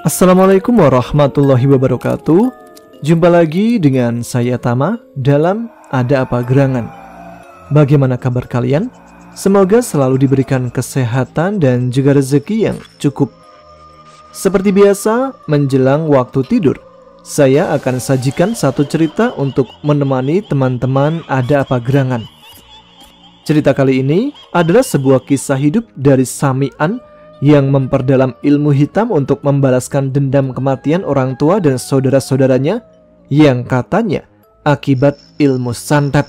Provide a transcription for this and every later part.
Assalamualaikum warahmatullahi wabarakatuh. Jumpa lagi dengan saya Tama dalam Ada Apa Gerangan. Bagaimana kabar kalian? Semoga selalu diberikan kesehatan dan juga rezeki yang cukup. Seperti biasa, menjelang waktu tidur, saya akan sajikan satu cerita untuk menemani teman-teman Ada Apa Gerangan. Cerita kali ini adalah sebuah kisah hidup dari Sami'an yang memperdalam ilmu hitam untuk membalaskan dendam kematian orang tua dan saudara-saudaranya yang katanya akibat ilmu santet.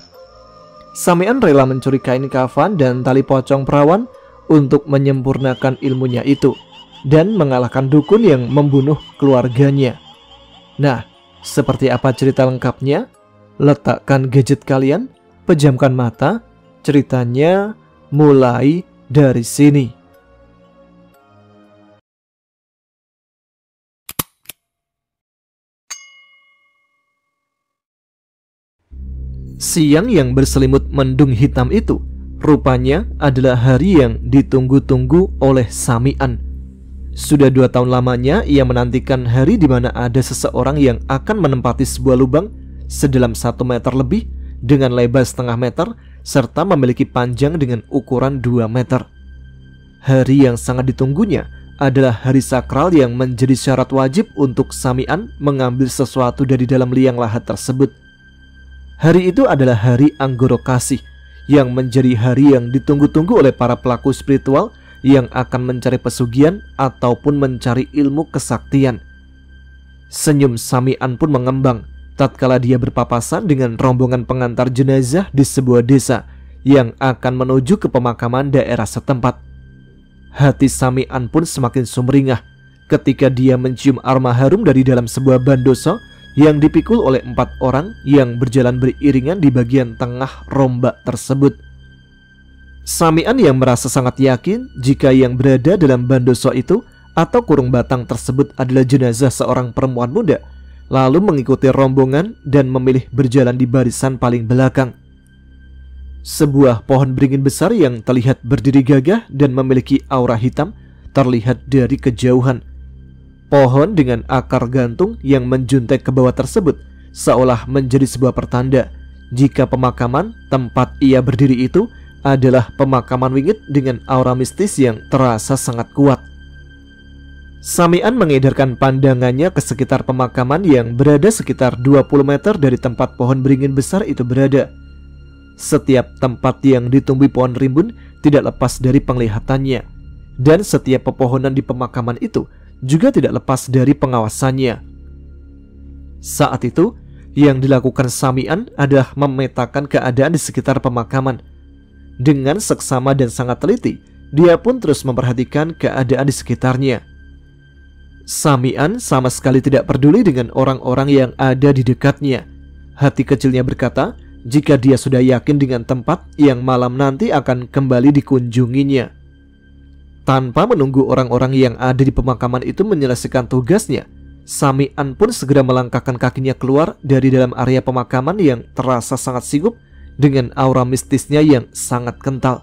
Sami'an rela mencuri kain kafan dan tali pocong perawan untuk menyempurnakan ilmunya itu dan mengalahkan dukun yang membunuh keluarganya. Nah, seperti apa cerita lengkapnya? Letakkan gadget kalian, pejamkan mata, ceritanya mulai dari sini. Siang yang berselimut mendung hitam itu rupanya adalah hari yang ditunggu-tunggu oleh Sami'an. Sudah 2 tahun lamanya ia menantikan hari di mana ada seseorang yang akan menempati sebuah lubang sedalam 1 meter lebih dengan lebar setengah meter serta memiliki panjang dengan ukuran 2 meter. Hari yang sangat ditunggunya adalah hari sakral yang menjadi syarat wajib untuk Sami'an mengambil sesuatu dari dalam liang lahat tersebut. Hari itu adalah hari Anggoro Kasih yang menjadi hari yang ditunggu-tunggu oleh para pelaku spiritual yang akan mencari pesugihan ataupun mencari ilmu kesaktian. Senyum Sami'an pun mengembang tatkala dia berpapasan dengan rombongan pengantar jenazah di sebuah desa yang akan menuju ke pemakaman daerah setempat. Hati Sami'an pun semakin sumringah ketika dia mencium aroma harum dari dalam sebuah bandoso yang dipikul oleh 4 orang yang berjalan beriringan di bagian tengah rombak tersebut. Sami'an yang merasa sangat yakin jika yang berada dalam bandoso itu atau kurung batang tersebut adalah jenazah seorang perempuan muda, lalu mengikuti rombongan dan memilih berjalan di barisan paling belakang. Sebuah pohon beringin besar yang terlihat berdiri gagah dan memiliki aura hitam terlihat dari kejauhan. Pohon dengan akar gantung yang menjuntai ke bawah tersebut seolah menjadi sebuah pertanda jika pemakaman tempat ia berdiri itu adalah pemakaman wingit dengan aura mistis yang terasa sangat kuat. Sami'an mengedarkan pandangannya ke sekitar pemakaman yang berada sekitar 20 meter dari tempat pohon beringin besar itu berada. Setiap tempat yang ditumbuhi pohon rimbun tidak lepas dari penglihatannya, dan setiap pepohonan di pemakaman itu juga tidak lepas dari pengawasannya. Saat itu, yang dilakukan Sami'an adalah memetakan keadaan di sekitar pemakaman. Dengan seksama dan sangat teliti, dia pun terus memperhatikan keadaan di sekitarnya. Sami'an sama sekali tidak peduli dengan orang-orang yang ada di dekatnya. Hati kecilnya berkata, jika dia sudah yakin dengan tempat yang malam nanti akan kembali dikunjunginya. Tanpa menunggu orang-orang yang ada di pemakaman itu menyelesaikan tugasnya, Sami'an pun segera melangkahkan kakinya keluar dari dalam area pemakaman yang terasa sangat sigup dengan aura mistisnya yang sangat kental.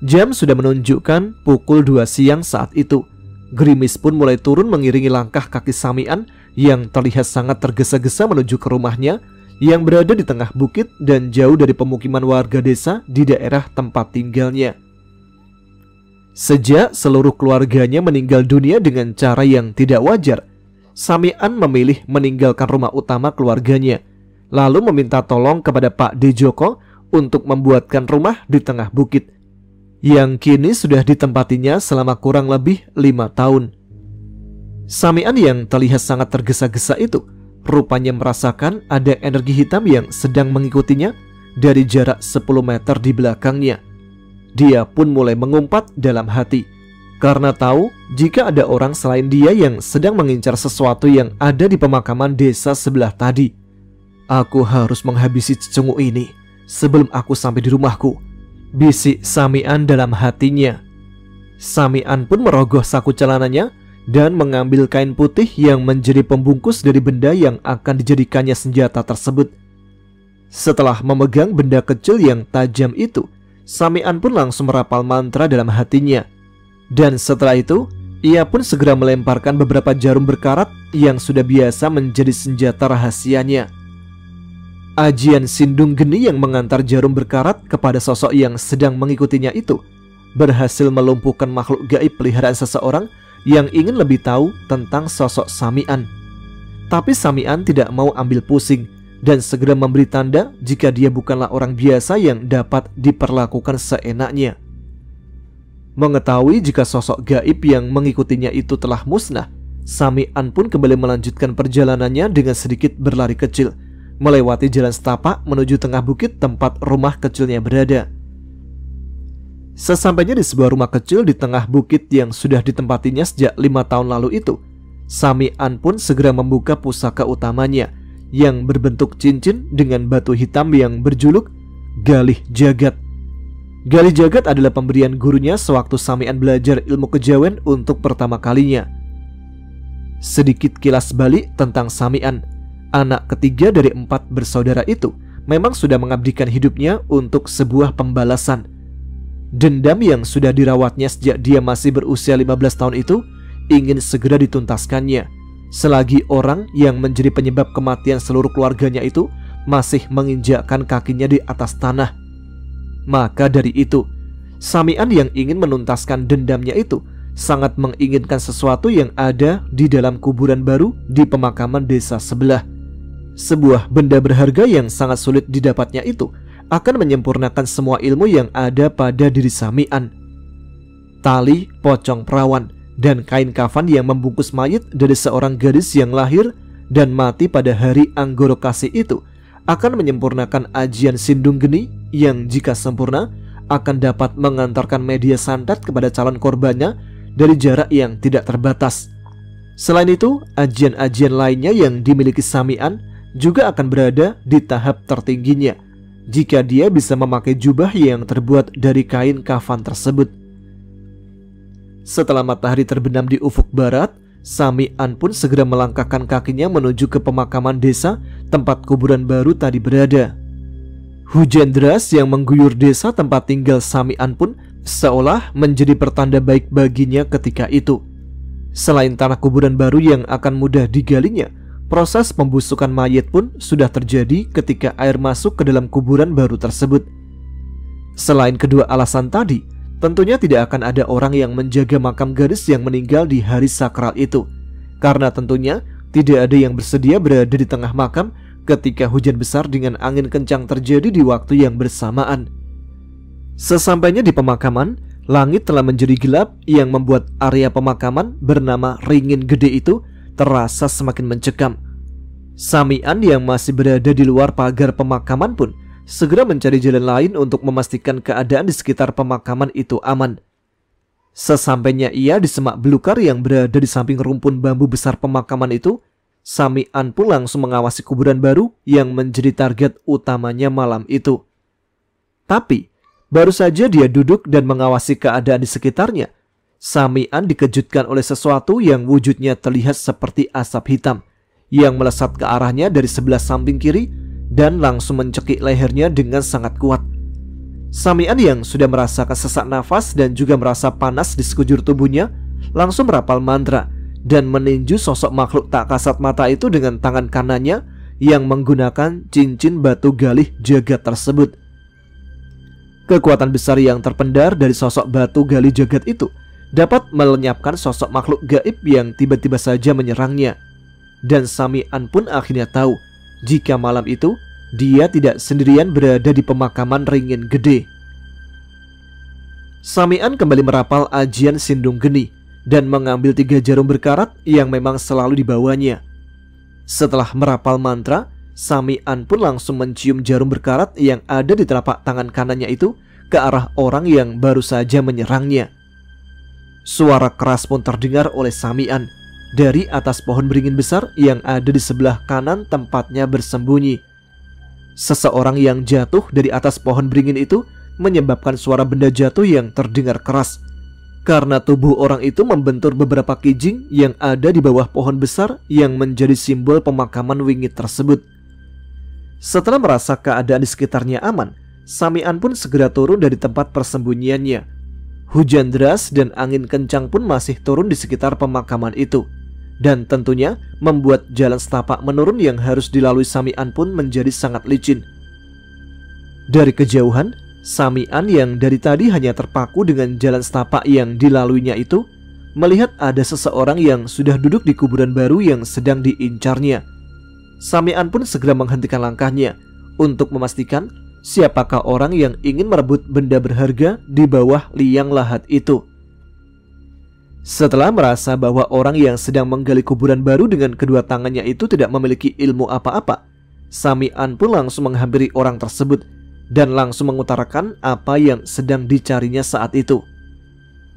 Jam sudah menunjukkan pukul 2 siang saat itu. Gerimis pun mulai turun mengiringi langkah kaki Sami'an yang terlihat sangat tergesa-gesa menuju ke rumahnya yang berada di tengah bukit dan jauh dari pemukiman warga desa di daerah tempat tinggalnya. Sejak seluruh keluarganya meninggal dunia dengan cara yang tidak wajar, Sami'an memilih meninggalkan rumah utama keluarganya, lalu meminta tolong kepada Pak D. Joko untuk membuatkan rumah di tengah bukit, yang kini sudah ditempatinya selama kurang lebih 5 tahun. Sami'an yang terlihat sangat tergesa-gesa itu rupanya merasakan ada energi hitam yang sedang mengikutinya dari jarak 10 meter di belakangnya. Dia pun mulai mengumpat dalam hati, karena tahu jika ada orang selain dia yang sedang mengincar sesuatu yang ada di pemakaman desa sebelah tadi. Aku harus menghabisi cecungu ini sebelum aku sampai di rumahku, bisik Samian dalam hatinya. Samian pun merogoh saku celananya dan mengambil kain putih yang menjadi pembungkus dari benda yang akan dijadikannya senjata tersebut. Setelah memegang benda kecil yang tajam itu, Samian pun langsung merapal mantra dalam hatinya. Dan setelah itu, ia pun segera melemparkan beberapa jarum berkarat yang sudah biasa menjadi senjata rahasianya. Ajian Sindung Geni yang mengantar jarum berkarat kepada sosok yang sedang mengikutinya itu berhasil melumpuhkan makhluk gaib peliharaan seseorang yang ingin lebih tahu tentang sosok Samian. Tapi Samian tidak mau ambil pusing dan segera memberi tanda jika dia bukanlah orang biasa yang dapat diperlakukan seenaknya. Mengetahui jika sosok gaib yang mengikutinya itu telah musnah, Samian pun kembali melanjutkan perjalanannya dengan sedikit berlari kecil, melewati jalan setapak menuju tengah bukit tempat rumah kecilnya berada. Sesampainya di sebuah rumah kecil di tengah bukit yang sudah ditempatinya sejak 5 tahun lalu itu, Samian pun segera membuka pusaka utamanya yang berbentuk cincin dengan batu hitam yang berjuluk Galih Jagat. Galih Jagat adalah pemberian gurunya sewaktu Samian belajar ilmu kejawen untuk pertama kalinya. Sedikit kilas balik tentang Samian. Anak ketiga dari 4 bersaudara itu memang sudah mengabdikan hidupnya untuk sebuah pembalasan. Dendam yang sudah dirawatnya sejak dia masih berusia 15 tahun itu ingin segera dituntaskannya, selagi orang yang menjadi penyebab kematian seluruh keluarganya itu masih menginjakkan kakinya di atas tanah. Maka dari itu, Samian yang ingin menuntaskan dendamnya itu sangat menginginkan sesuatu yang ada di dalam kuburan baru di pemakaman desa sebelah. Sebuah benda berharga yang sangat sulit didapatnya itu akan menyempurnakan semua ilmu yang ada pada diri Samian. Tali, pocong perawan, dan kain kafan yang membungkus mayat dari seorang gadis yang lahir dan mati pada hari Anggoro Kasi itu akan menyempurnakan ajian Sindung Geni yang jika sempurna akan dapat mengantarkan media santet kepada calon korbannya dari jarak yang tidak terbatas. Selain itu, ajian-ajian lainnya yang dimiliki Samian juga akan berada di tahap tertingginya jika dia bisa memakai jubah yang terbuat dari kain kafan tersebut. Setelah matahari terbenam di ufuk barat, Samian pun segera melangkahkan kakinya menuju ke pemakaman desa tempat kuburan baru tadi berada. Hujan deras yang mengguyur desa tempat tinggal Samian pun seolah menjadi pertanda baik baginya ketika itu. Selain tanah kuburan baru yang akan mudah digalinya, proses pembusukan mayat pun sudah terjadi ketika air masuk ke dalam kuburan baru tersebut. Selain kedua alasan tadi, tentunya tidak akan ada orang yang menjaga makam gadis yang meninggal di hari sakral itu, karena tentunya tidak ada yang bersedia berada di tengah makam ketika hujan besar dengan angin kencang terjadi di waktu yang bersamaan. Sesampainya di pemakaman, langit telah menjadi gelap yang membuat area pemakaman bernama Ringin Gede itu terasa semakin mencekam. Samian yang masih berada di luar pagar pemakaman pun segera mencari jalan lain untuk memastikan keadaan di sekitar pemakaman itu aman. Sesampainya ia di semak belukar yang berada di samping rumpun bambu besar pemakaman itu, Samian pun langsung mengawasi kuburan baru yang menjadi target utamanya malam itu. Tapi, baru saja dia duduk dan mengawasi keadaan di sekitarnya, Samian dikejutkan oleh sesuatu yang wujudnya terlihat seperti asap hitam yang melesat ke arahnya dari sebelah samping kiri dan langsung mencekik lehernya dengan sangat kuat. Samian yang sudah merasakan sesak nafas dan juga merasa panas di sekujur tubuhnya langsung merapal mantra dan meninju sosok makhluk tak kasat mata itu dengan tangan kanannya yang menggunakan cincin batu galih jagat tersebut. Kekuatan besar yang terpendar dari sosok batu galih jagat itu dapat melenyapkan sosok makhluk gaib yang tiba-tiba saja menyerangnya. Dan Samian pun akhirnya tahu jika malam itu dia tidak sendirian berada di pemakaman Ringin Gede. Samian kembali merapal ajian Sindung Geni dan mengambil 3 jarum berkarat yang memang selalu dibawanya. Setelah merapal mantra, Samian pun langsung mencium jarum berkarat yang ada di telapak tangan kanannya itu ke arah orang yang baru saja menyerangnya. Suara keras pun terdengar oleh Sami'an dari atas pohon beringin besar yang ada di sebelah kanan tempatnya bersembunyi. Seseorang yang jatuh dari atas pohon beringin itu menyebabkan suara benda jatuh yang terdengar keras, karena tubuh orang itu membentur beberapa kijing yang ada di bawah pohon besar yang menjadi simbol pemakaman wingit tersebut. Setelah merasa keadaan di sekitarnya aman, Sami'an pun segera turun dari tempat persembunyiannya. Hujan deras dan angin kencang pun masih turun di sekitar pemakaman itu, dan tentunya membuat jalan setapak menurun yang harus dilalui Sami'an pun menjadi sangat licin. Dari kejauhan, Sami'an yang dari tadi hanya terpaku dengan jalan setapak yang dilaluinya itu melihat ada seseorang yang sudah duduk di kuburan baru yang sedang diincarnya. Sami'an pun segera menghentikan langkahnya untuk memastikan siapakah orang yang ingin merebut benda berharga di bawah liang lahat itu. Setelah merasa bahwa orang yang sedang menggali kuburan baru dengan kedua tangannya itu tidak memiliki ilmu apa-apa, Sami'an pun langsung menghampiri orang tersebut dan langsung mengutarakan apa yang sedang dicarinya saat itu.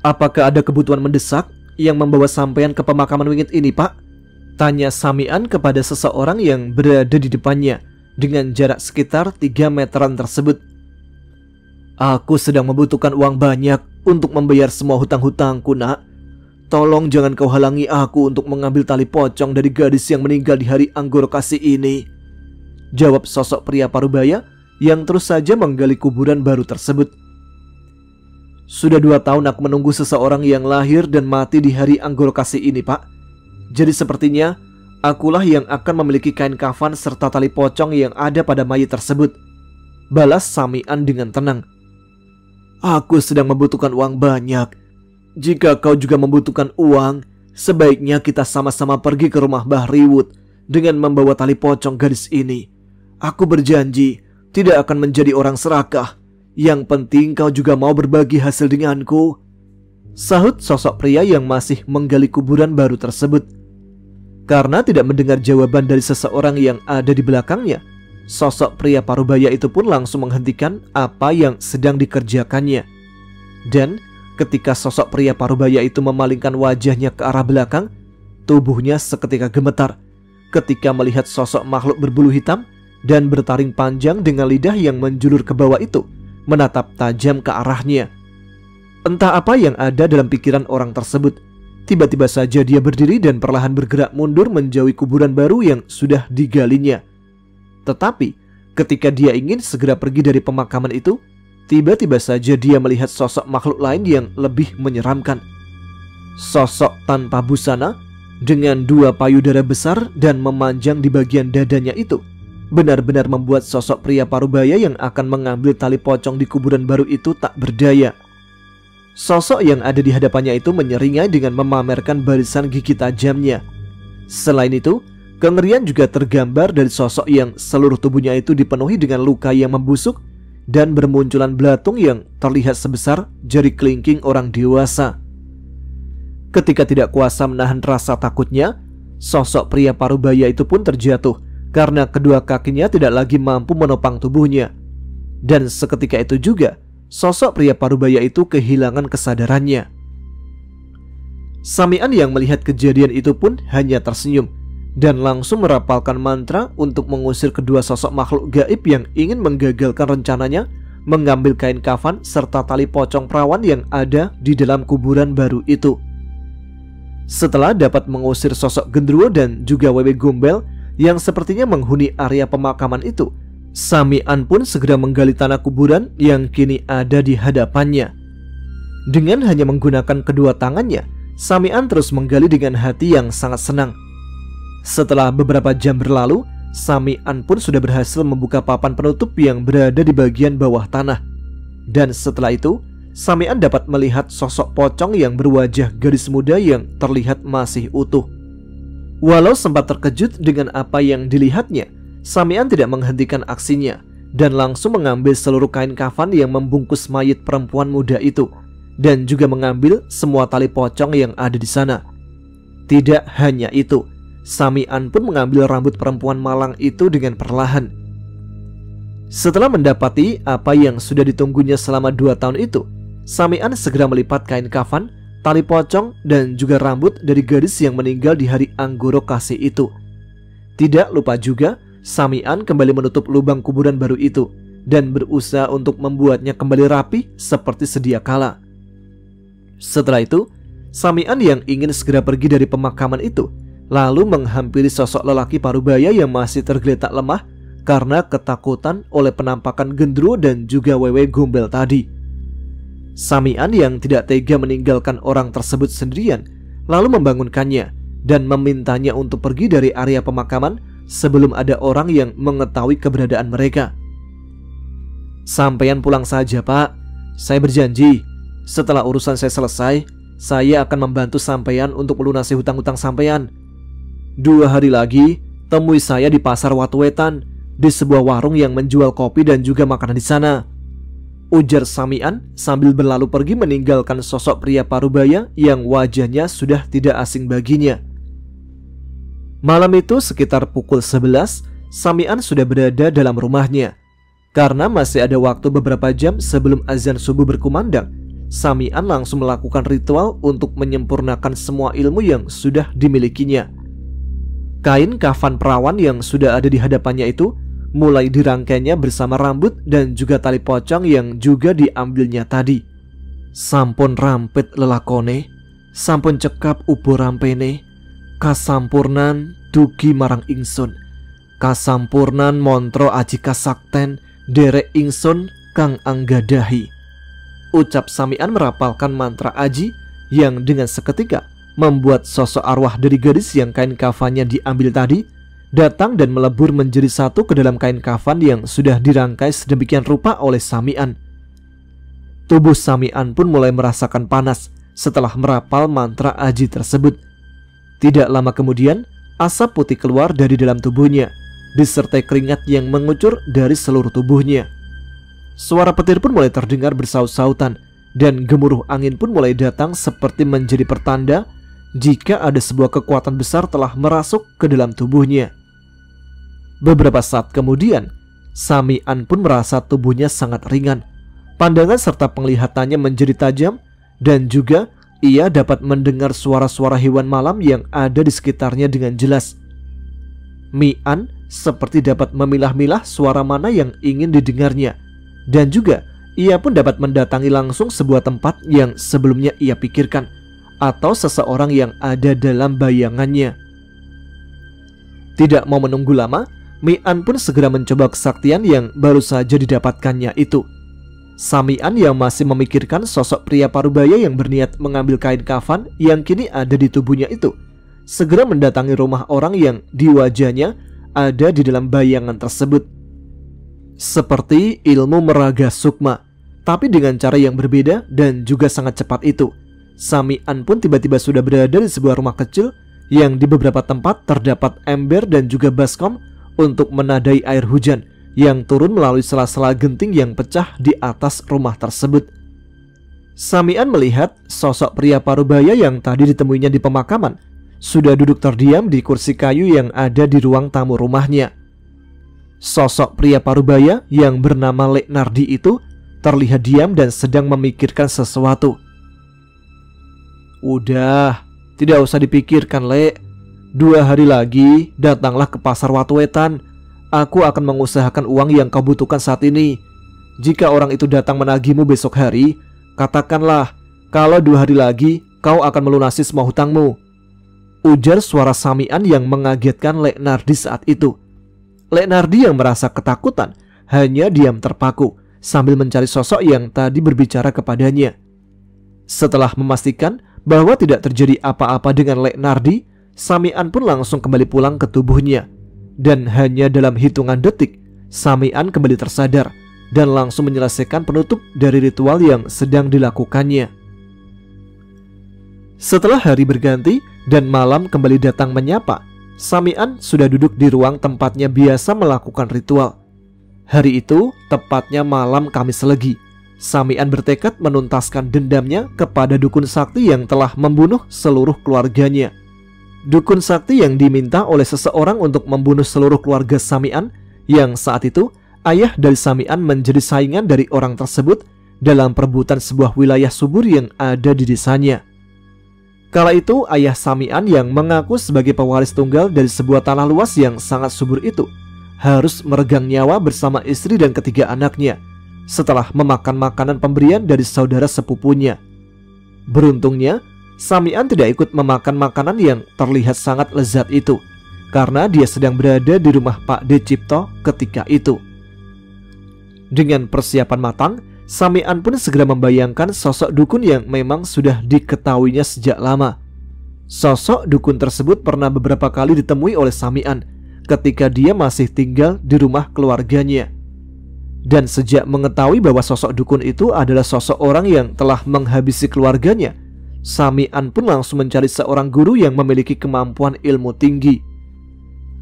"Apakah ada kebutuhan mendesak yang membawa sampean ke pemakaman wingit ini, Pak?" tanya Sami'an kepada seseorang yang berada di depannya dengan jarak sekitar 3 meteran tersebut. "Aku sedang membutuhkan uang banyak untuk membayar semua hutang-hutangku, nak. Tolong jangan kau halangi aku untuk mengambil tali pocong dari gadis yang meninggal di hari Anggoro Kasih ini," jawab sosok pria parubaya yang terus saja menggali kuburan baru tersebut. "Sudah 2 tahun aku menunggu seseorang yang lahir dan mati di hari Anggoro Kasih ini, Pak. Jadi sepertinya akulah yang akan memiliki kain kafan serta tali pocong yang ada pada mayat tersebut," balas Sami'an dengan tenang. "Aku sedang membutuhkan uang banyak. Jika kau juga membutuhkan uang, sebaiknya kita sama-sama pergi ke rumah Mbah Riwut dengan membawa tali pocong gadis ini. Aku berjanji tidak akan menjadi orang serakah. Yang penting kau juga mau berbagi hasil denganku," sahut sosok pria yang masih menggali kuburan baru tersebut. Karena tidak mendengar jawaban dari seseorang yang ada di belakangnya, sosok pria parubaya itu pun langsung menghentikan apa yang sedang dikerjakannya. Dan ketika sosok pria parubaya itu memalingkan wajahnya ke arah belakang, tubuhnya seketika gemetar ketika melihat sosok makhluk berbulu hitam dan bertaring panjang dengan lidah yang menjulur ke bawah itu menatap tajam ke arahnya. Entah apa yang ada dalam pikiran orang tersebut, tiba-tiba saja dia berdiri dan perlahan bergerak mundur menjauhi kuburan baru yang sudah digalinya. Tetapi ketika dia ingin segera pergi dari pemakaman itu, tiba-tiba saja dia melihat sosok makhluk lain yang lebih menyeramkan. Sosok tanpa busana dengan 2 payudara besar dan memanjang di bagian dadanya itu benar-benar membuat sosok pria parubaya yang akan mengambil tali pocong di kuburan baru itu tak berdaya. Sosok yang ada di hadapannya itu menyeringai dengan memamerkan barisan gigi tajamnya. Selain itu, kengerian juga tergambar dari sosok yang seluruh tubuhnya itu dipenuhi dengan luka yang membusuk dan bermunculan belatung yang terlihat sebesar jari kelingking orang dewasa. Ketika tidak kuasa menahan rasa takutnya, sosok pria parubaya itu pun terjatuh karena kedua kakinya tidak lagi mampu menopang tubuhnya. Dan seketika itu juga sosok pria parubaya itu kehilangan kesadarannya. Sami'an yang melihat kejadian itu pun hanya tersenyum dan langsung merapalkan mantra untuk mengusir kedua sosok makhluk gaib yang ingin menggagalkan rencananya mengambil kain kafan serta tali pocong perawan yang ada di dalam kuburan baru itu. Setelah dapat mengusir sosok genderuwo dan juga wewe gombel yang sepertinya menghuni area pemakaman itu, Sami'an pun segera menggali tanah kuburan yang kini ada di hadapannya. Dengan hanya menggunakan kedua tangannya, Sami'an terus menggali dengan hati yang sangat senang. Setelah beberapa jam berlalu, Sami'an pun sudah berhasil membuka papan penutup yang berada di bagian bawah tanah. Dan setelah itu, Sami'an dapat melihat sosok pocong yang berwajah gadis muda yang terlihat masih utuh. Walau sempat terkejut dengan apa yang dilihatnya, Sami'an tidak menghentikan aksinya dan langsung mengambil seluruh kain kafan yang membungkus mayat perempuan muda itu dan juga mengambil semua tali pocong yang ada di sana. Tidak hanya itu, Sami'an pun mengambil rambut perempuan malang itu dengan perlahan. Setelah mendapati apa yang sudah ditunggunya selama 2 tahun itu, Sami'an segera melipat kain kafan tali pocong, dan juga rambut dari gadis yang meninggal di hari Anggoro Kasih itu. Tidak lupa juga, Samian kembali menutup lubang kuburan baru itu dan berusaha untuk membuatnya kembali rapi seperti sedia kala. Setelah itu, Samian yang ingin segera pergi dari pemakaman itu lalu menghampiri sosok lelaki parubaya yang masih tergeletak lemah karena ketakutan oleh penampakan gendruwo dan juga wewe gombel tadi. Samian yang tidak tega meninggalkan orang tersebut sendirian lalu membangunkannya dan memintanya untuk pergi dari area pemakaman sebelum ada orang yang mengetahui keberadaan mereka. "Sampeyan pulang saja, Pak. Saya berjanji, setelah urusan saya selesai, saya akan membantu sampeyan untuk melunasi hutang-hutang sampeyan. 2 hari lagi, temui saya di Pasar Watuwetan, di sebuah warung yang menjual kopi dan juga makanan di sana," ujar Samian sambil berlalu pergi meninggalkan sosok pria parubaya yang wajahnya sudah tidak asing baginya. Malam itu sekitar pukul 11, Samian sudah berada dalam rumahnya. Karena masih ada waktu beberapa jam sebelum azan subuh berkumandang, Samian langsung melakukan ritual untuk menyempurnakan semua ilmu yang sudah dimilikinya. Kain kafan perawan yang sudah ada di hadapannya itu mulai dirangkainya bersama rambut dan juga tali pocong yang juga diambilnya tadi. "Sampun rampit lelakone, sampun cekap ubo rampene, kasampurnan dugi marang ingsun, kasampurnan montro aji kasakten derek ingsun kang anggadahi," ucap Samian merapalkan mantra aji yang dengan seketika membuat sosok arwah dari gadis yang kain kafannya diambil tadi datang dan melebur menjadi satu ke dalam kain kafan yang sudah dirangkai sedemikian rupa oleh Samian. Tubuh Samian pun mulai merasakan panas setelah merapal mantra aji tersebut. Tidak lama kemudian, asap putih keluar dari dalam tubuhnya, disertai keringat yang mengucur dari seluruh tubuhnya. Suara petir pun mulai terdengar bersaut-sautan, dan gemuruh angin pun mulai datang seperti menjadi pertanda jika ada sebuah kekuatan besar telah merasuk ke dalam tubuhnya. Beberapa saat kemudian, Samian pun merasa tubuhnya sangat ringan. Pandangan serta penglihatannya menjadi tajam, dan juga ia dapat mendengar suara-suara hewan malam yang ada di sekitarnya dengan jelas. Mian seperti dapat memilah-milah suara mana yang ingin didengarnya, dan juga ia pun dapat mendatangi langsung sebuah tempat yang sebelumnya ia pikirkan, atau seseorang yang ada dalam bayangannya. Tidak mau menunggu lama, Mian pun segera mencoba kesaktian yang baru saja didapatkannya itu. Samian yang masih memikirkan sosok pria parubaya yang berniat mengambil kain kafan yang kini ada di tubuhnya itu, segera mendatangi rumah orang yang di wajahnya ada di dalam bayangan tersebut. Seperti ilmu meraga sukma, tapi dengan cara yang berbeda dan juga sangat cepat itu, Samian pun tiba-tiba sudah berada di sebuah rumah kecil yang di beberapa tempat terdapat ember dan juga baskom untuk menadai air hujan yang turun melalui sela-sela genting yang pecah di atas rumah tersebut. Samian melihat sosok pria parubaya yang tadi ditemuinya di pemakaman sudah duduk terdiam di kursi kayu yang ada di ruang tamu rumahnya. Sosok pria parubaya yang bernama Lek Nardi itu terlihat diam dan sedang memikirkan sesuatu. "Udah, tidak usah dipikirkan, Lek. 2 hari lagi datanglah ke Pasar Watuwetan. Aku akan mengusahakan uang yang kau butuhkan saat ini. Jika orang itu datang menagihmu besok hari, katakanlah kalau 2 hari lagi kau akan melunasi semua hutangmu," ujar suara Samian yang mengagetkan Lek Nardi saat itu. Lek Nardi yang merasa ketakutan hanya diam terpaku sambil mencari sosok yang tadi berbicara kepadanya. Setelah memastikan bahwa tidak terjadi apa-apa dengan Lek Nardi, Samian pun langsung kembali pulang ke tubuhnya. Dan hanya dalam hitungan detik, Samian kembali tersadar dan langsung menyelesaikan penutup dari ritual yang sedang dilakukannya. Setelah hari berganti dan malam kembali datang menyapa, Samian sudah duduk di ruang tempatnya biasa melakukan ritual. Hari itu, tepatnya malam Kamis Legi, Samian bertekad menuntaskan dendamnya kepada dukun sakti yang telah membunuh seluruh keluarganya. Dukun sakti yang diminta oleh seseorang untuk membunuh seluruh keluarga Samian, yang saat itu ayah dari Samian menjadi saingan dari orang tersebut dalam perebutan sebuah wilayah subur yang ada di desanya. Kala itu ayah Sami'an yang mengaku sebagai pewaris tunggal dari sebuah tanah luas yang sangat subur itu harus meregang nyawa bersama istri dan ketiga anaknya setelah memakan makanan pemberian dari saudara sepupunya. Beruntungnya Sami'an tidak ikut memakan makanan yang terlihat sangat lezat itu karena dia sedang berada di rumah Pak De Cipto ketika itu. Dengan persiapan matang, Sami'an pun segera membayangkan sosok dukun yang memang sudah diketahuinya sejak lama. Sosok dukun tersebut pernah beberapa kali ditemui oleh Sami'an ketika dia masih tinggal di rumah keluarganya. Dan sejak mengetahui bahwa sosok dukun itu adalah sosok orang yang telah menghabisi keluarganya, Sami'an pun langsung mencari seorang guru yang memiliki kemampuan ilmu tinggi.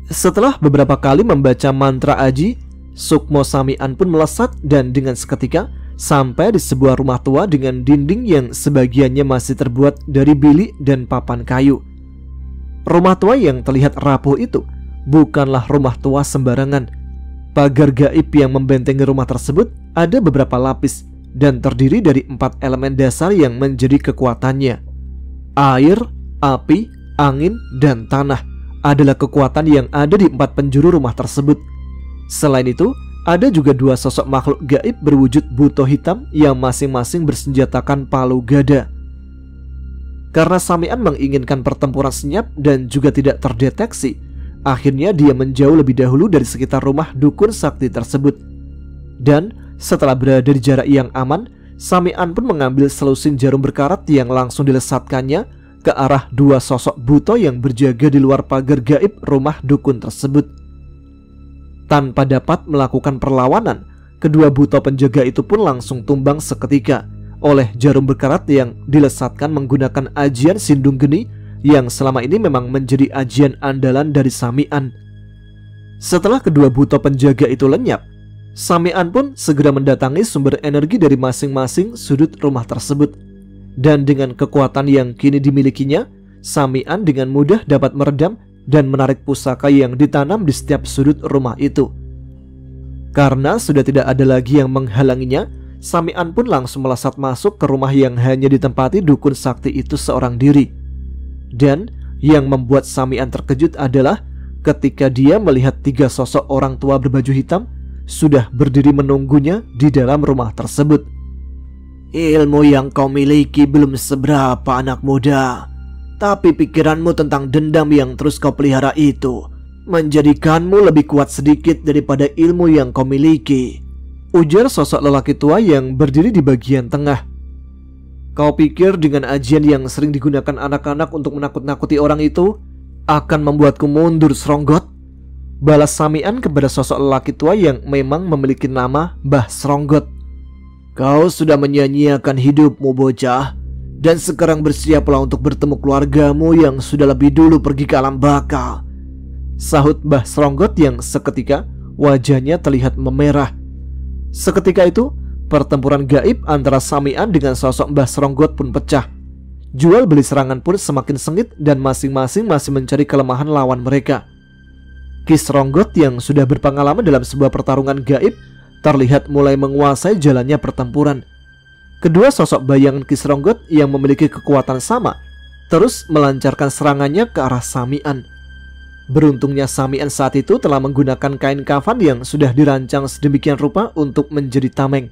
Setelah beberapa kali membaca mantra aji, sukmo Sami'an pun melesat dan dengan seketika sampai di sebuah rumah tua dengan dinding yang sebagiannya masih terbuat dari bilik dan papan kayu. Rumah tua yang terlihat rapuh itu bukanlah rumah tua sembarangan. Pagar gaib yang membentengi rumah tersebut ada beberapa lapis dan terdiri dari 4 elemen dasar yang menjadi kekuatannya. Air, api, angin, dan tanah adalah kekuatan yang ada di 4 penjuru rumah tersebut. Selain itu, ada juga 2 sosok makhluk gaib berwujud buto hitam yang masing-masing bersenjatakan palu gada. Karena Sami'an menginginkan pertempuran senyap dan juga tidak terdeteksi, akhirnya dia menjauh lebih dahulu dari sekitar rumah dukun sakti tersebut. Dan setelah berada di jarak yang aman, Sami'an pun mengambil selusin jarum berkarat yang langsung dilesatkannya ke arah 2 sosok buto yang berjaga di luar pagar gaib rumah dukun tersebut. Tanpa dapat melakukan perlawanan, kedua buto penjaga itu pun langsung tumbang seketika oleh jarum berkarat yang dilesatkan menggunakan ajian Sindung Geni yang selama ini memang menjadi ajian andalan dari Sami'an. Setelah kedua buto penjaga itu lenyap, Sami'an pun segera mendatangi sumber energi dari masing-masing sudut rumah tersebut. Dan dengan kekuatan yang kini dimilikinya, Sami'an dengan mudah dapat meredam dan menarik pusaka yang ditanam di setiap sudut rumah itu. Karena sudah tidak ada lagi yang menghalanginya, Sami'an pun langsung melesat masuk ke rumah yang hanya ditempati dukun sakti itu seorang diri. Dan yang membuat Sami'an terkejut adalah ketika dia melihat 3 sosok orang tua berbaju hitam sudah berdiri menunggunya di dalam rumah tersebut. "Ilmu yang kau miliki belum seberapa, anak muda. Tapi pikiranmu tentang dendam yang terus kau pelihara itu menjadikanmu lebih kuat sedikit daripada ilmu yang kau miliki," ujar sosok lelaki tua yang berdiri di bagian tengah. "Kau pikir dengan ajian yang sering digunakan anak-anak untuk menakut-nakuti orang itu akan membuatku mundur, Sronggot?" balas Sami'an kepada sosok lelaki tua yang memang memiliki nama Mbah Sronggot. "Kau sudah menyia-nyiakan hidupmu, bocah, dan sekarang bersiaplah untuk bertemu keluargamu yang sudah lebih dulu pergi ke alam baka," sahut Mbah Sronggot yang seketika wajahnya terlihat memerah. Seketika itu, pertempuran gaib antara Sami'an dengan sosok Mbah Sronggot pun pecah. Jual beli serangan pun semakin sengit dan masing-masing masih mencari kelemahan lawan mereka. Ki Sronggot yang sudah berpengalaman dalam sebuah pertarungan gaib terlihat mulai menguasai jalannya pertempuran. Kedua sosok bayangan Ki Sronggot yang memiliki kekuatan sama terus melancarkan serangannya ke arah Sami'an. Beruntungnya Sami'an saat itu telah menggunakan kain kafan yang sudah dirancang sedemikian rupa untuk menjadi tameng,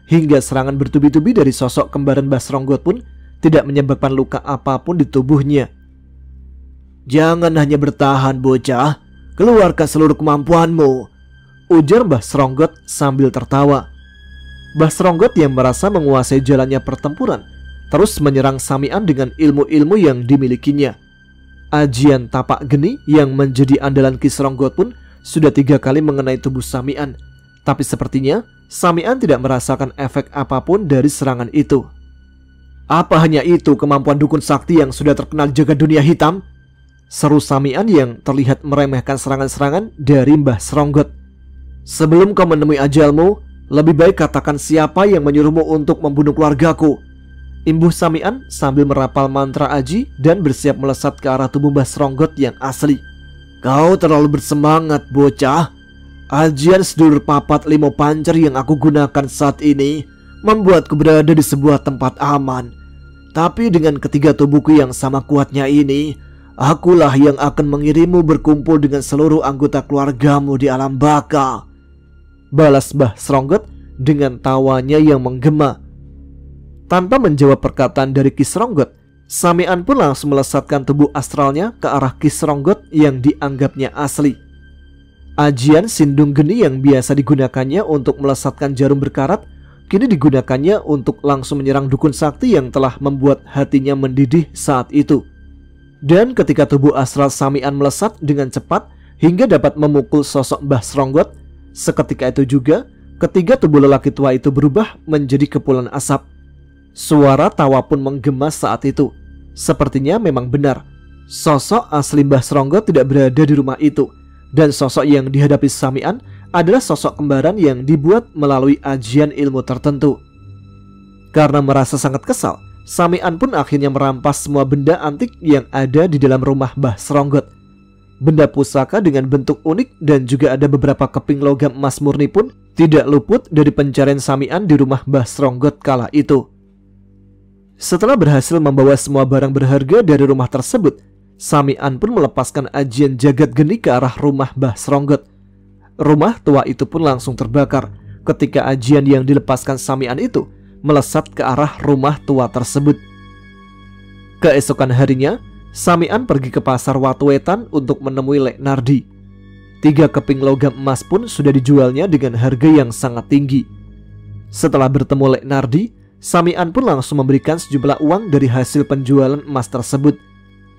hingga serangan bertubi-tubi dari sosok kembaran Mbah Sronggot pun tidak menyebabkan luka apapun di tubuhnya. "Jangan hanya bertahan, bocah, keluarkan seluruh kemampuanmu," ujar Mbah Sronggot sambil tertawa. Mbah Sronggot yang merasa menguasai jalannya pertempuran terus menyerang Sami'an dengan ilmu-ilmu yang dimilikinya. Ajian tapak geni yang menjadi andalan Ki Sronggot pun sudah 3 kali mengenai tubuh Sami'an, tapi sepertinya Sami'an tidak merasakan efek apapun dari serangan itu. "Apa hanya itu kemampuan dukun sakti yang sudah terkenal jagat dunia hitam?" seru Sami'an yang terlihat meremehkan serangan-serangan dari Mbah Sronggot. "Sebelum kau menemui ajalmu, lebih baik katakan siapa yang menyuruhmu untuk membunuh keluargaku," imbuh Sami'an sambil merapal mantra aji dan bersiap melesat ke arah tubuh Mbah Sronggot yang asli. "Kau terlalu bersemangat, bocah. Ajian sedulur papat limo pancer yang aku gunakan saat ini membuatku berada di sebuah tempat aman. Tapi dengan ketiga tubuhku yang sama kuatnya ini, akulah yang akan mengirimmu berkumpul dengan seluruh anggota keluargamu di alam baka. Balas Mbah Sronggot dengan tawanya yang menggema. Tanpa menjawab perkataan dari Ki Sronggot, Samian pun langsung melesatkan tubuh astralnya ke arah Ki Sronggot yang dianggapnya asli. Ajian Sindung Geni yang biasa digunakannya untuk melesatkan jarum berkarat, kini digunakannya untuk langsung menyerang dukun sakti yang telah membuat hatinya mendidih saat itu. Dan ketika tubuh astral Samian melesat dengan cepat hingga dapat memukul sosok Mbah Sronggot, seketika itu juga ketiga tubuh lelaki tua itu berubah menjadi kepulan asap. Suara tawa pun menggema saat itu. Sepertinya memang benar, sosok asli Mbah Sronggot tidak berada di rumah itu, dan sosok yang dihadapi Samian adalah sosok kembaran yang dibuat melalui ajian ilmu tertentu. Karena merasa sangat kesal, Samian pun akhirnya merampas semua benda antik yang ada di dalam rumah Mbah Sronggot. Benda pusaka dengan bentuk unik dan juga ada beberapa keping logam emas murni pun tidak luput dari pencarian Samian di rumah Mbah Sronggot kala itu. Setelah berhasil membawa semua barang berharga dari rumah tersebut, Samian pun melepaskan ajian jagat geni ke arah rumah Mbah Sronggot. Rumah tua itu pun langsung terbakar ketika ajian yang dilepaskan Samian itu melesat ke arah rumah tua tersebut. Keesokan harinya, Samian pergi ke pasar Watuwetan untuk menemui Lek Nardi. 3 keping logam emas pun sudah dijualnya dengan harga yang sangat tinggi. Setelah bertemu Lek Nardi, Samian pun langsung memberikan sejumlah uang dari hasil penjualan emas tersebut.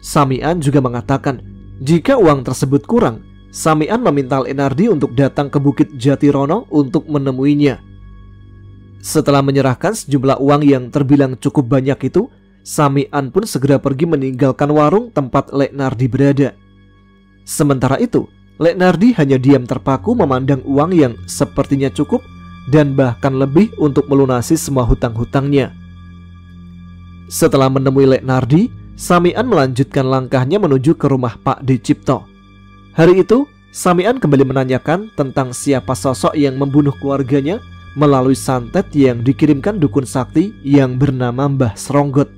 Samian juga mengatakan jika uang tersebut kurang, Samian meminta Lek Nardi untuk datang ke Bukit Jatirono untuk menemuinya. Setelah menyerahkan sejumlah uang yang terbilang cukup banyak itu, Samian pun segera pergi meninggalkan warung tempat Lek Nardi berada. Sementara itu, Lek Nardi hanya diam terpaku memandang uang yang sepertinya cukup dan bahkan lebih untuk melunasi semua hutang-hutangnya. Setelah menemui Lek Nardi, Samian melanjutkan langkahnya menuju ke rumah Pak D. Cipto. Hari itu, Samian kembali menanyakan tentang siapa sosok yang membunuh keluarganya melalui santet yang dikirimkan dukun sakti yang bernama Mbah Sronggot.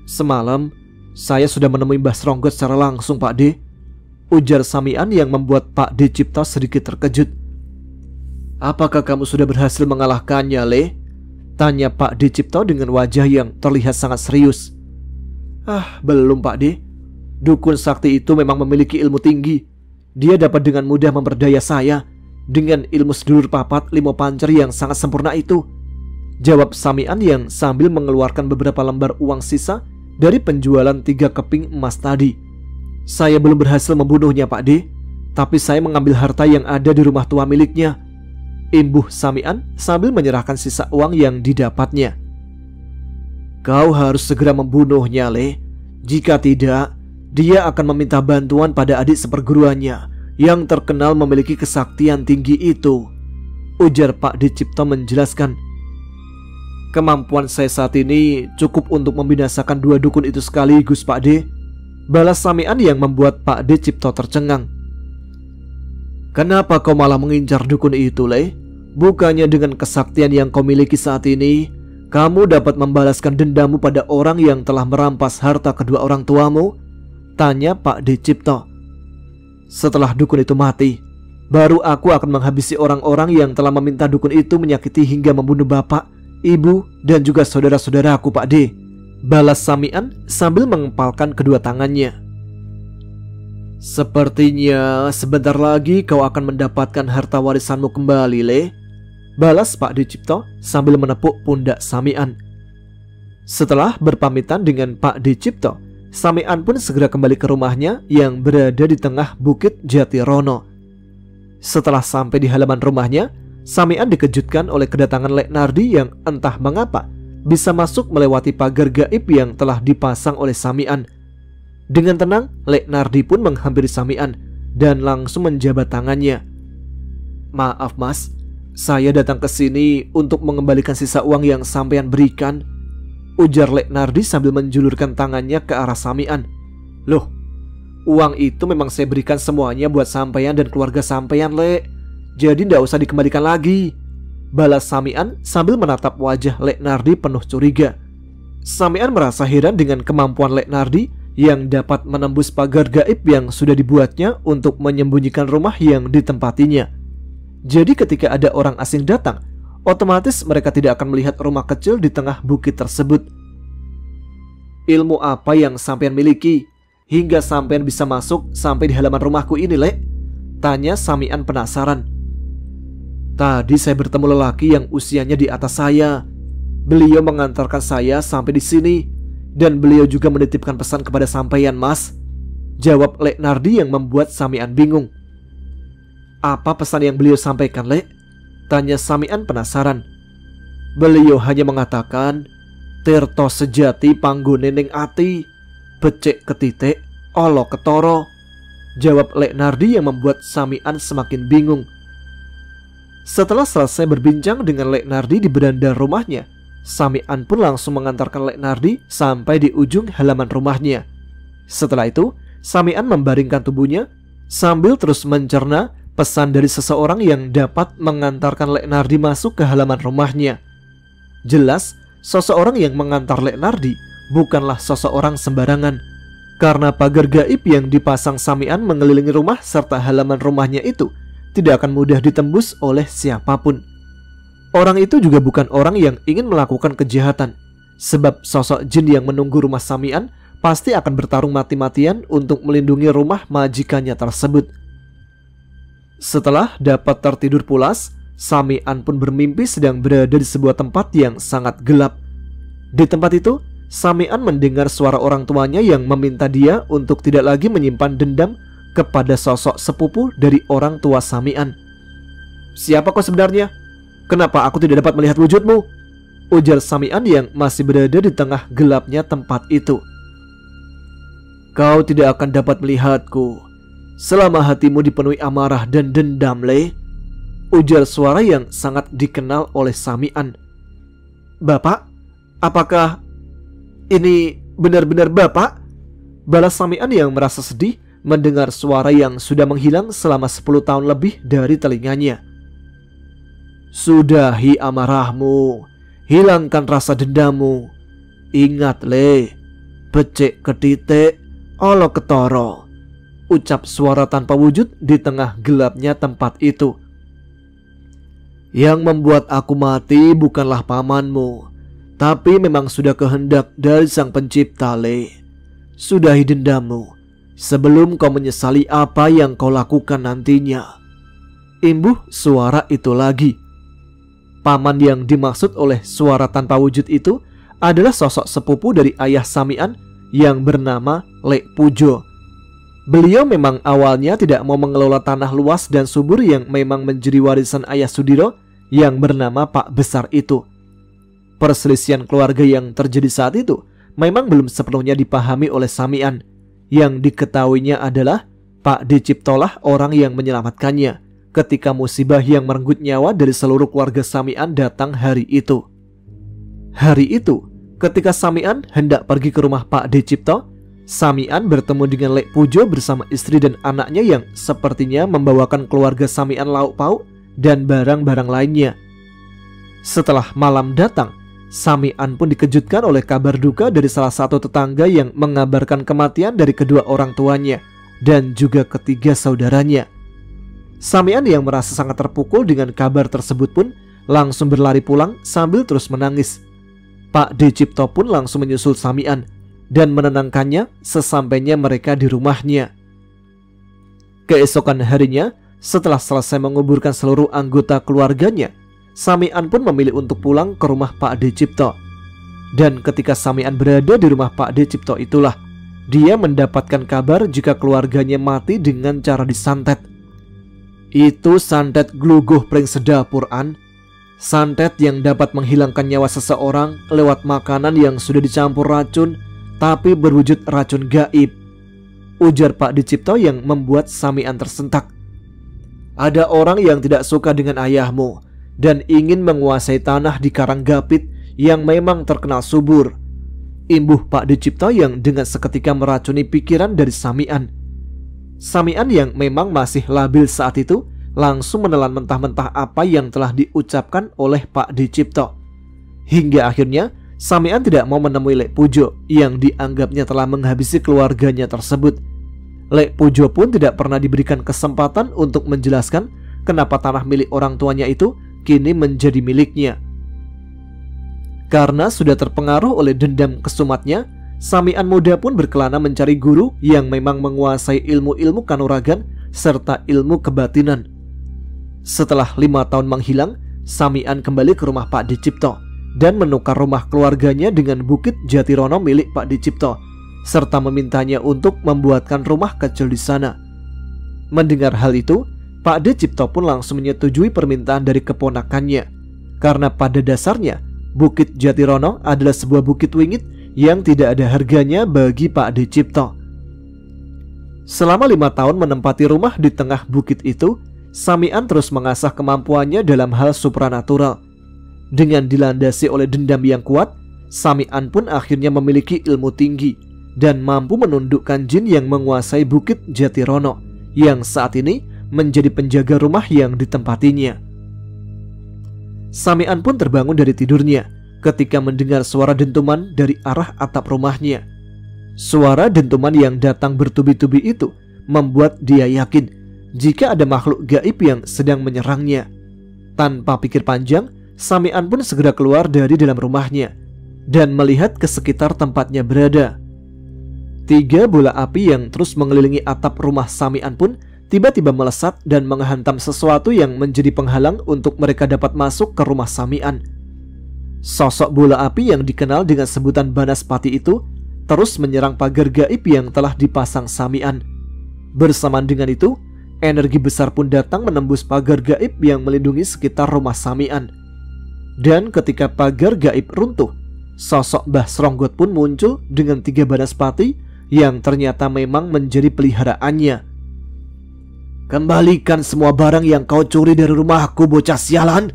Semalam, saya sudah menemui Mbah Sronggot secara langsung, Pak D, ujar Samian yang membuat Pak D. Cipto sedikit terkejut. Apakah kamu sudah berhasil mengalahkannya, Le? Tanya Pak D. Cipto dengan wajah yang terlihat sangat serius. Belum, Pak D. Dukun sakti itu memang memiliki ilmu tinggi. Dia dapat dengan mudah memperdaya saya dengan ilmu sedulur papat limo pancer yang sangat sempurna itu, jawab Samian yang sambil mengeluarkan beberapa lembar uang sisa dari penjualan 3 keping emas tadi. Saya belum berhasil membunuhnya, Pak D, tapi saya mengambil harta yang ada di rumah tua miliknya, imbuh Samian sambil menyerahkan sisa uang yang didapatnya. Kau harus segera membunuhnya, Le. Jika tidak, dia akan meminta bantuan pada adik seperguruannya yang terkenal memiliki kesaktian tinggi itu, ujar Pak D. Cipto menjelaskan. Kemampuan saya saat ini cukup untuk membinasakan 2 dukun itu sekaligus, Pak D, balas Samian yang membuat Pak D. Cipto tercengang. Kenapa kau malah mengincar dukun itu, Le? Bukannya dengan kesaktian yang kau miliki saat ini, kamu dapat membalaskan dendammu pada orang yang telah merampas harta kedua orang tuamu? Tanya Pak D. Cipto. Setelah dukun itu mati, baru aku akan menghabisi orang-orang yang telah meminta dukun itu menyakiti hingga membunuh bapak, ibu, dan juga saudara-saudaraku, Pak D, balas Samian sambil mengepalkan kedua tangannya. Sepertinya sebentar lagi kau akan mendapatkan harta warisanmu kembali, Le, balas Pak D. Cipto sambil menepuk pundak Samian. Setelah berpamitan dengan Pak D. Cipto, Samian pun segera kembali ke rumahnya yang berada di tengah Bukit Jatirono. Setelah sampai di halaman rumahnya, Samian dikejutkan oleh kedatangan Lek Nardi yang entah mengapa bisa masuk melewati pagar gaib yang telah dipasang oleh Samian. Dengan tenang, Lek Nardi pun menghampiri Samian dan langsung menjabat tangannya. Maaf, Mas, saya datang ke sini untuk mengembalikan sisa uang yang sampean berikan, ujar Lek Nardi sambil menjulurkan tangannya ke arah Samian. Loh, uang itu memang saya berikan semuanya buat sampean dan keluarga sampean, Lek. Jadi ndak usah dikembalikan lagi, balas Samian sambil menatap wajah Lek Nardi penuh curiga. Samian merasa heran dengan kemampuan Lek Nardi yang dapat menembus pagar gaib yang sudah dibuatnya untuk menyembunyikan rumah yang ditempatinya. Jadi ketika ada orang asing datang, otomatis mereka tidak akan melihat rumah kecil di tengah bukit tersebut. Ilmu apa yang sampean miliki hingga sampean bisa masuk sampai di halaman rumahku ini, Lek? Tanya Samian penasaran. Tadi saya bertemu lelaki yang usianya di atas saya. Beliau mengantarkan saya sampai di sini dan beliau juga menitipkan pesan kepada sampean, Mas. Jawab Lek Nardi yang membuat Samian bingung. Apa pesan yang beliau sampaikan, Lek? Tanya Samian penasaran. Beliau hanya mengatakan, Tirto sejati panggone ning ati, becik ketitik, olo ketoro. Jawab Lek Nardi yang membuat Samian semakin bingung. Setelah selesai berbincang dengan Lek Nardi di beranda rumahnya, Samian pun langsung mengantarkan Lek Nardi sampai di ujung halaman rumahnya. Setelah itu, Samian membaringkan tubuhnya sambil terus mencerna pesan dari seseorang yang dapat mengantarkan Lek Nardi masuk ke halaman rumahnya. Jelas, seseorang yang mengantar Lek Nardi bukanlah seseorang sembarangan, karena pagar gaib yang dipasang Samian mengelilingi rumah serta halaman rumahnya itu tidak akan mudah ditembus oleh siapapun. Orang itu juga bukan orang yang ingin melakukan kejahatan, sebab sosok jin yang menunggu rumah Samian pasti akan bertarung mati-matian untuk melindungi rumah majikannya tersebut. Setelah dapat tertidur pulas, Samian pun bermimpi sedang berada di sebuah tempat yang sangat gelap. Di tempat itu, Samian mendengar suara orang tuanya yang meminta dia untuk tidak lagi menyimpan dendam kepada sosok sepupu dari orang tua Samian. Siapa kau sebenarnya? Kenapa aku tidak dapat melihat wujudmu? Ujar Samian yang masih berada di tengah gelapnya tempat itu. Kau tidak akan dapat melihatku selama hatimu dipenuhi amarah dan dendam, Le. Ujar suara yang sangat dikenal oleh Samian. Bapak, apakah ini benar-benar Bapak? Balas Samian yang merasa sedih mendengar suara yang sudah menghilang selama 10 tahun lebih dari telinganya. Sudahi amarahmu, hilangkan rasa dendammu. Ingat, Le, becik ketitik, olo ketoro. Ucap suara tanpa wujud di tengah gelapnya tempat itu. Yang membuat aku mati bukanlah pamanmu, tapi memang sudah kehendak dari Sang Pencipta, Le. Sudahi dendammu sebelum kau menyesali apa yang kau lakukan nantinya. Imbuh suara itu lagi. Paman yang dimaksud oleh suara tanpa wujud itu adalah sosok sepupu dari ayah Samian yang bernama Lek Pujo. Beliau memang awalnya tidak mau mengelola tanah luas dan subur yang memang menjadi warisan ayah Sudiro yang bernama Pak Besar itu. Perselisihan keluarga yang terjadi saat itu memang belum sepenuhnya dipahami oleh Samian. Yang diketahuinya adalah Pak Diciptolah orang yang menyelamatkannya ketika musibah yang merenggut nyawa dari seluruh keluarga Samian datang hari itu. Hari itu, ketika Samian hendak pergi ke rumah Pak Dicipto, Samian bertemu dengan Lek Pujo bersama istri dan anaknya yang sepertinya membawakan keluarga Samian lauk pauk dan barang-barang lainnya. Setelah malam datang, Samian pun dikejutkan oleh kabar duka dari salah satu tetangga yang mengabarkan kematian dari kedua orang tuanya dan juga ketiga saudaranya. Samian yang merasa sangat terpukul dengan kabar tersebut pun langsung berlari pulang sambil terus menangis. Pak Dicipto pun langsung menyusul Samian dan menenangkannya sesampainya mereka di rumahnya. Keesokan harinya, setelah selesai menguburkan seluruh anggota keluarganya, Samian pun memilih untuk pulang ke rumah Pak Dicipto. Dan ketika Samian berada di rumah Pak Dicipto itulah dia mendapatkan kabar jika keluarganya mati dengan cara disantet. Itu santet gluguh pring sedapur an. Santet yang dapat menghilangkan nyawa seseorang lewat makanan yang sudah dicampur racun tapi berwujud racun gaib. Ujar Pak Dicipto yang membuat Samian tersentak. Ada orang yang tidak suka dengan ayahmu dan ingin menguasai tanah di Karanggapit yang memang terkenal subur. Imbuh Pak Dicipto yang dengan seketika meracuni pikiran dari Samian. Samian yang memang masih labil saat itu langsung menelan mentah-mentah apa yang telah diucapkan oleh Pak Dicipto. Hingga akhirnya Samian tidak mau menemui Lek Pujo yang dianggapnya telah menghabisi keluarganya tersebut. Lek Pujo pun tidak pernah diberikan kesempatan untuk menjelaskan kenapa tanah milik orang tuanya itu kini menjadi miliknya. Karena sudah terpengaruh oleh dendam kesumatnya, Samian muda pun berkelana mencari guru yang memang menguasai ilmu-ilmu kanuragan serta ilmu kebatinan. Setelah 5 tahun menghilang, Samian kembali ke rumah Pak Dicipto dan menukar rumah keluarganya dengan Bukit Jatirono milik Pak Dicipto, serta memintanya untuk membuatkan rumah kecil di sana. Mendengar hal itu, Pak Dicipto pun langsung menyetujui permintaan dari keponakannya, karena pada dasarnya Bukit Jatirono adalah sebuah bukit wingit yang tidak ada harganya bagi Pak Dicipto. Selama 5 tahun menempati rumah di tengah bukit itu, Samian terus mengasah kemampuannya dalam hal supranatural. Dengan dilandasi oleh dendam yang kuat, Samian pun akhirnya memiliki ilmu tinggi dan mampu menundukkan jin yang menguasai Bukit Jatirono, yang saat ini menjadi penjaga rumah yang ditempatinya. Samian pun terbangun dari tidurnya ketika mendengar suara dentuman dari arah atap rumahnya. Suara dentuman yang datang bertubi-tubi itu membuat dia yakin jika ada makhluk gaib yang sedang menyerangnya. Tanpa pikir panjang, Samian pun segera keluar dari dalam rumahnya dan melihat ke sekitar tempatnya berada. 3 bola api yang terus mengelilingi atap rumah Samian pun tiba-tiba melesat dan menghantam sesuatu yang menjadi penghalang untuk mereka dapat masuk ke rumah Samian. Sosok bola api yang dikenal dengan sebutan Banaspati itu terus menyerang pagar gaib yang telah dipasang Samian. Bersamaan dengan itu, energi besar pun datang menembus pagar gaib yang melindungi sekitar rumah Samian. Dan ketika pagar gaib runtuh, sosok Mbah Sronggot pun muncul dengan 3 Banaspati yang ternyata memang menjadi peliharaannya. "Kembalikan semua barang yang kau curi dari rumahku, bocah sialan,"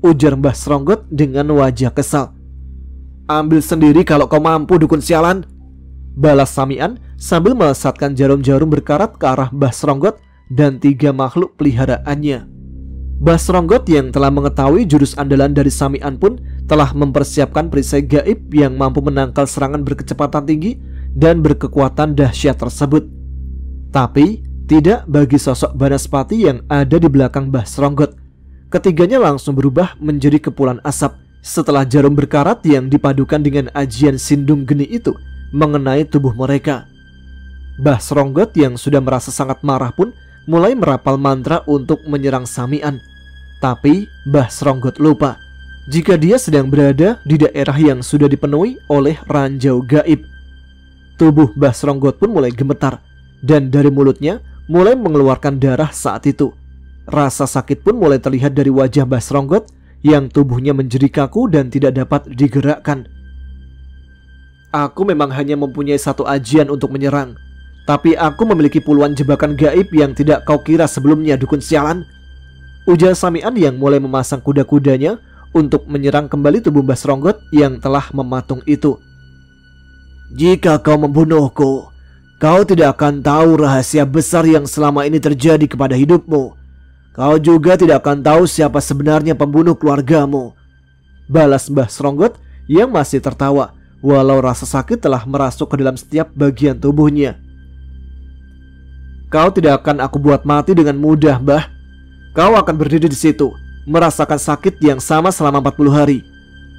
ujar Mbah Sronggot dengan wajah kesal. "Ambil sendiri kalau kau mampu, dukun sialan," balas Samian sambil melesatkan jarum-jarum berkarat ke arah Mbah Sronggot dan 3 makhluk peliharaannya. Mbah Sronggot yang telah mengetahui jurus andalan dari Samian pun telah mempersiapkan perisai gaib yang mampu menangkal serangan berkecepatan tinggi dan berkekuatan dahsyat tersebut. Tapi tidak bagi sosok Banaspati yang ada di belakang Mbah Sronggot. Ketiganya langsung berubah menjadi kepulan asap setelah jarum berkarat yang dipadukan dengan ajian Sindung Geni itu mengenai tubuh mereka. Mbah Sronggot yang sudah merasa sangat marah pun mulai merapal mantra untuk menyerang Samian. Tapi Mbah Sronggot lupa jika dia sedang berada di daerah yang sudah dipenuhi oleh ranjau gaib. Tubuh Mbah Sronggot pun mulai gemetar dan dari mulutnya mulai mengeluarkan darah saat itu. Rasa sakit pun mulai terlihat dari wajah Mbah Sronggot yang tubuhnya menjadi kaku dan tidak dapat digerakkan. "Aku memang hanya mempunyai 1 ajian untuk menyerang, tapi aku memiliki puluhan jebakan gaib yang tidak kau kira sebelumnya, dukun sialan," ujar Samian yang mulai memasang kuda-kudanya untuk menyerang kembali tubuh Mbah Sronggot yang telah mematung itu. "Jika kau membunuhku, kau tidak akan tahu rahasia besar yang selama ini terjadi kepada hidupmu. Kau juga tidak akan tahu siapa sebenarnya pembunuh keluargamu," balas Mbah Sronggot yang masih tertawa walau rasa sakit telah merasuk ke dalam setiap bagian tubuhnya. "Kau tidak akan aku buat mati dengan mudah, Mbah. Kau akan berdiri di situ, merasakan sakit yang sama selama 40 hari.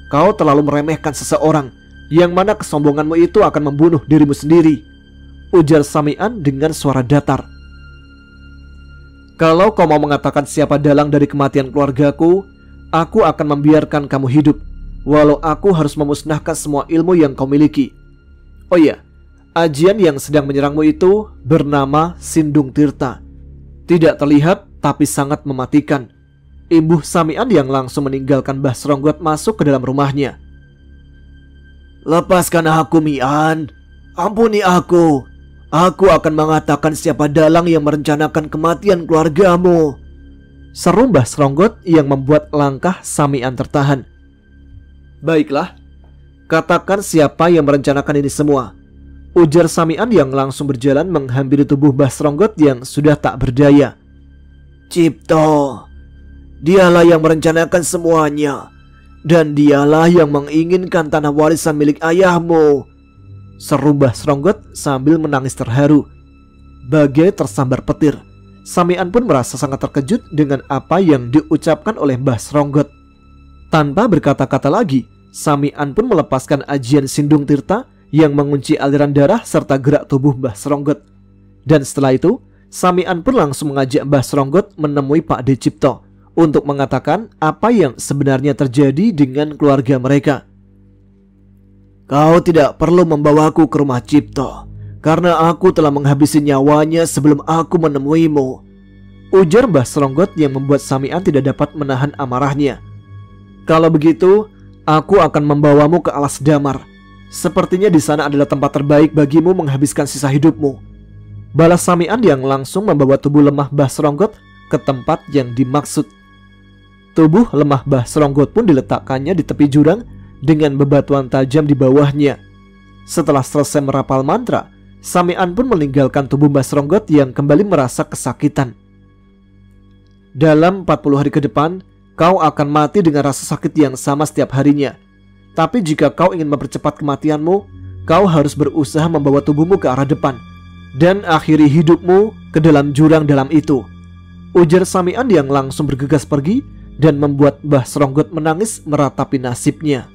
Kau terlalu meremehkan seseorang, yang mana kesombonganmu itu akan membunuh dirimu sendiri," ujar Samian dengan suara datar. "Kalau kau mau mengatakan siapa dalang dari kematian keluargaku, aku akan membiarkan kamu hidup, walau aku harus memusnahkan semua ilmu yang kau miliki. Oh iya, ajian yang sedang menyerangmu itu bernama Sindung Tirta. Tidak terlihat tapi sangat mematikan," imbuh Samian yang langsung meninggalkan Mbah Sronggot masuk ke dalam rumahnya. "Lepaskan aku, Mian. Ampuni aku. Aku akan mengatakan siapa dalang yang merencanakan kematian keluargamu," seru Mbah Sronggot yang membuat langkah Samian tertahan. "Baiklah, katakan siapa yang merencanakan ini semua," ujar Samian yang langsung berjalan menghampiri tubuh Mbah Sronggot yang sudah tak berdaya. "Cipto, dialah yang merencanakan semuanya. Dan dialah yang menginginkan tanah warisan milik ayahmu, seru Mbah Sronggot sambil menangis terharu. Bagai tersambar petir, Samian pun merasa sangat terkejut dengan apa yang diucapkan oleh Mbah Sronggot. Tanpa berkata-kata lagi, Samian pun melepaskan ajian Sindung Tirta yang mengunci aliran darah serta gerak tubuh Mbah Sronggot. Dan setelah itu, Samian pun langsung mengajak Mbah Sronggot menemui Pak De Cipto untuk mengatakan apa yang sebenarnya terjadi dengan keluarga mereka. Kau tidak perlu membawaku ke rumah Cipto, karena aku telah menghabisi nyawanya sebelum aku menemuimu, ujar Mbah Sronggot yang membuat Samian tidak dapat menahan amarahnya. Kalau begitu, aku akan membawamu ke Alas Damar. Sepertinya di sana adalah tempat terbaik bagimu menghabiskan sisa hidupmu, balas Samian yang langsung membawa tubuh lemah Mbah Sronggot ke tempat yang dimaksud. Tubuh lemah Mbah Sronggot pun diletakkannya di tepi jurang dengan bebatuan tajam di bawahnya. Setelah selesai merapal mantra, Samian pun meninggalkan tubuh Mbah Sronggot yang kembali merasa kesakitan. Dalam 40 hari ke depan, kau akan mati dengan rasa sakit yang sama setiap harinya. Tapi jika kau ingin mempercepat kematianmu, kau harus berusaha membawa tubuhmu ke arah depan dan akhiri hidupmu ke dalam jurang dalam itu, ujar Samian yang langsung bergegas pergi dan membuat Mbah Sronggot menangis meratapi nasibnya.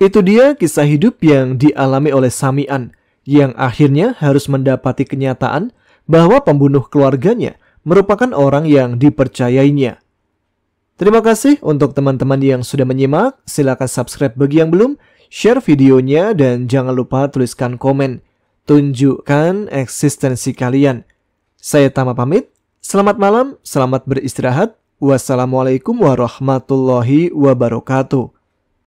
Itu dia kisah hidup yang dialami oleh Samian, yang akhirnya harus mendapati kenyataan bahwa pembunuh keluarganya merupakan orang yang dipercayainya. Terima kasih untuk teman-teman yang sudah menyimak. Silakan subscribe bagi yang belum, share videonya, dan jangan lupa tuliskan komen. Tunjukkan eksistensi kalian. Saya Tama pamit. Selamat malam, selamat beristirahat. Wassalamualaikum warahmatullahi wabarakatuh.